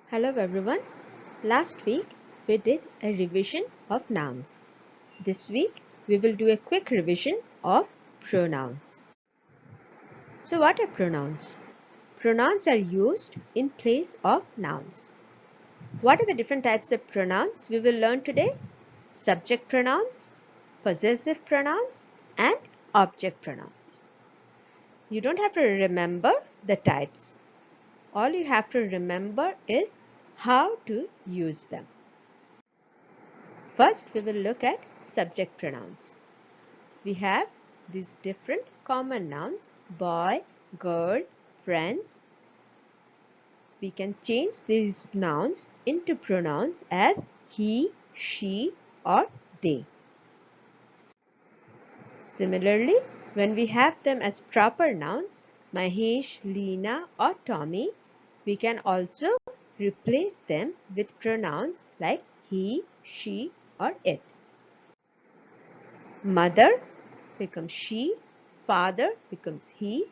Hello everyone. Last week we did a revision of nouns. This week we will do a quick revision of pronouns. So what are pronouns? Pronouns are used in place of nouns. What are the different types of pronouns we will learn today? Subject pronouns, possessive pronouns, and object pronouns. You don't have to remember the types. All you have to remember is how to use them. First, we will look at subject pronouns. We have these different common nouns: boy, girl, friends. We can change these nouns into pronouns as he, she, or they. Similarly, when we have them as proper nouns, Mahesh, Leena, or Tommy, we can also replace them with pronouns like he, she, or it. Mother becomes she, father becomes he,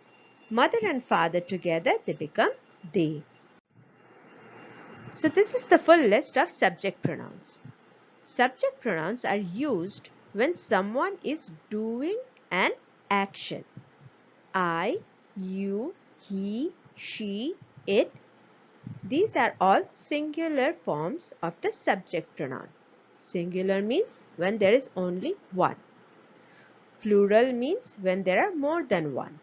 mother and father together they become they. So this is the full list of subject pronouns. Subject pronouns are used when someone is doing an action. I, you, he, she, it. These are all singular forms of the subject pronoun. Singular means when there is only one. Plural means when there are more than one.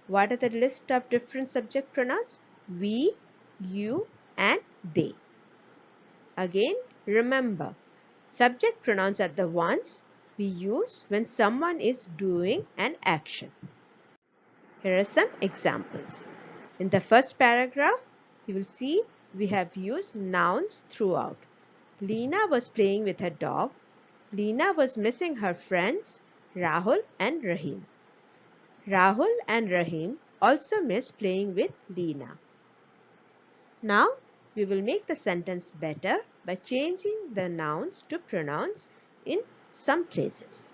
What are the list of different subject pronouns? We, you, and they. Again, remember, subject pronouns are the ones we use when someone is doing an action. Here are some examples. In the first paragraph, you will see we have used nouns throughout. Leena was playing with her dog. Leena was missing her friends, Rahul and Rahim. Rahul and Rahim also miss playing with Leena. Now, we will make the sentence better by changing the nouns to pronouns in some places.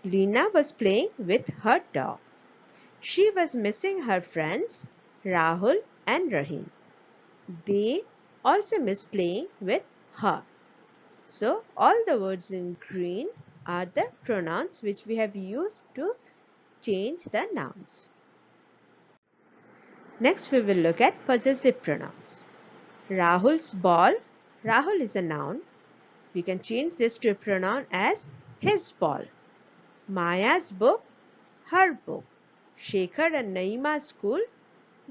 Leena was playing with her dog. She was missing her friends, Rahul and Rahim. They also miss playing with her. So, all the words in green are the pronouns which we have used to change the nouns. Next, we will look at possessive pronouns. Rahul's ball. Rahul is a noun. We can change this to a pronoun as his ball. Maya's book. Her book. Shekhar and Naima's school.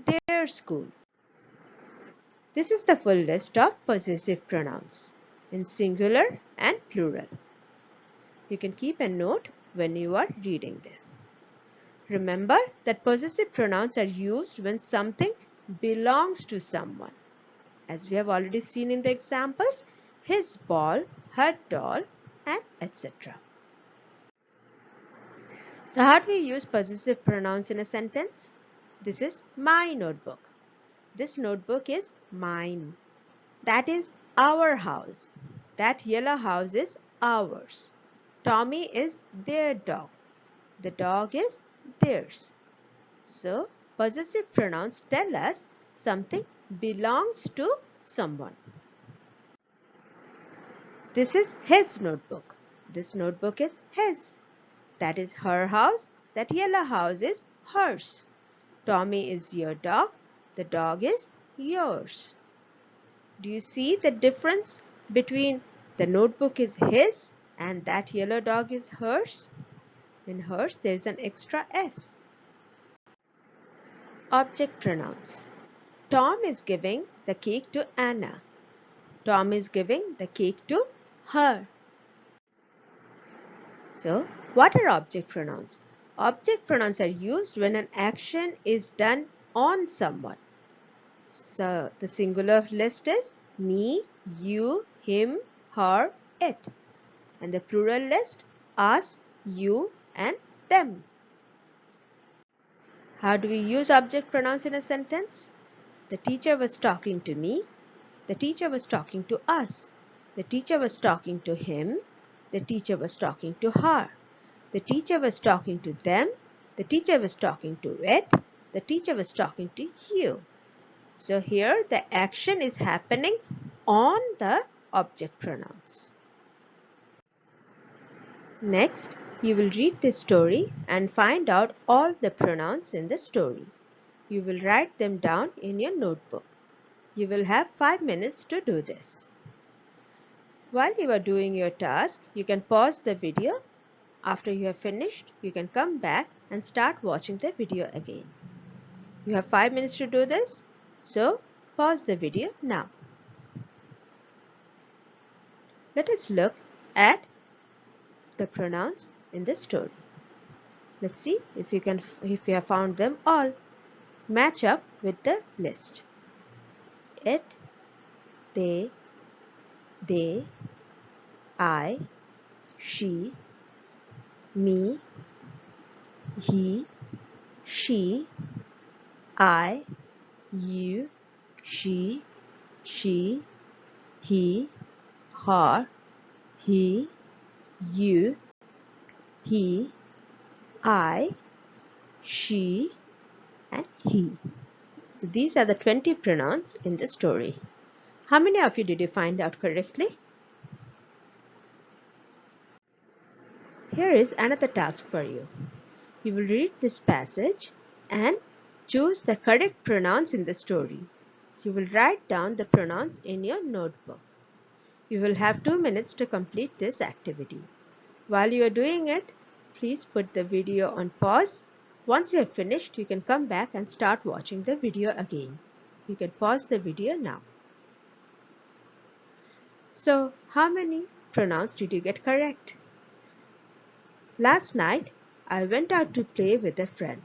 Their school. This is the full list of possessive pronouns in singular and plural. You can keep a note when you are reading this. Remember that possessive pronouns are used when something belongs to someone. As we have already seen in the examples, his ball, her doll, and etc. So how do we use possessive pronouns in a sentence? This is my notebook. This notebook is mine. That is our house. That yellow house is ours. Tommy is their dog. The dog is theirs. So, possessive pronouns tell us something belongs to someone. This is his notebook. This notebook is his. That is her house. That yellow house is hers. Tommy is your dog. The dog is yours. Do you see the difference between the notebook is his and that yellow dog is hers? In hers, there is an extra S. Object pronouns. Tom is giving the cake to Anna. Tom is giving the cake to her. So, what are object pronouns? Object pronouns are used when an action is done on someone. So, the singular list is me, you, him, her, it. And the plural list, us, you, and them. How do we use object pronouns in a sentence? The teacher was talking to me. The teacher was talking to us. The teacher was talking to him. The teacher was talking to her. The teacher was talking to them. The teacher was talking to it. The teacher was talking to you. So here the action is happening on the object pronouns. Next, you will read this story and find out all the pronouns in the story. You will write them down in your notebook. You will have 5 minutes to do this. While you are doing your task, you can pause the video. After you have finished, you can come back and start watching the video again. You have 5 minutes to do this, so pause the video now. Let us look at the pronouns in the story. Let's see if you have found them all. Match up with the list. It, they, I, she, me, he, she, I, you, she, he, her, he, you, he, I, she, and he. So these are the 20 pronouns in the story. How many of you did you find out correctly? Here is another task for you. You will read this passage and choose the correct pronouns in the story. You will write down the pronouns in your notebook. You will have 2 minutes to complete this activity. While you are doing it, please put the video on pause. Once you have finished, you can come back and start watching the video again. You can pause the video now. So, how many pronouns did you get correct? Last night, I went out to play with a friend.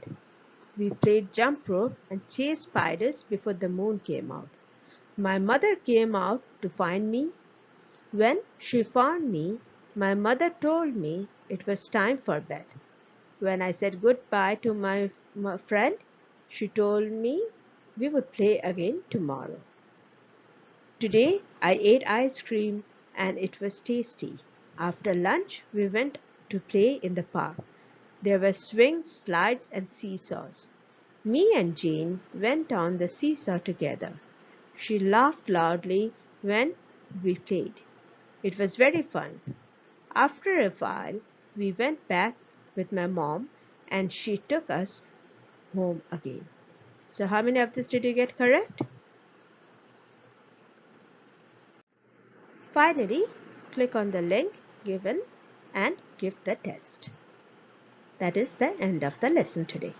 We played jump rope and chased spiders before the moon came out. My mother came out to find me. When she found me, my mother told me it was time for bed. When I said goodbye to my friend, she told me we would play again tomorrow. Today I ate ice cream and it was tasty. After lunch, we went to play in the park. There were swings, slides, and seesaws. Me and Jane went on the seesaw together. She laughed loudly when we played. It was very fun. After a while, we went back with my mom and she took us home again. So how many of this did you get correct? Finally, click on the link given and give the test. That is the end of the lesson today.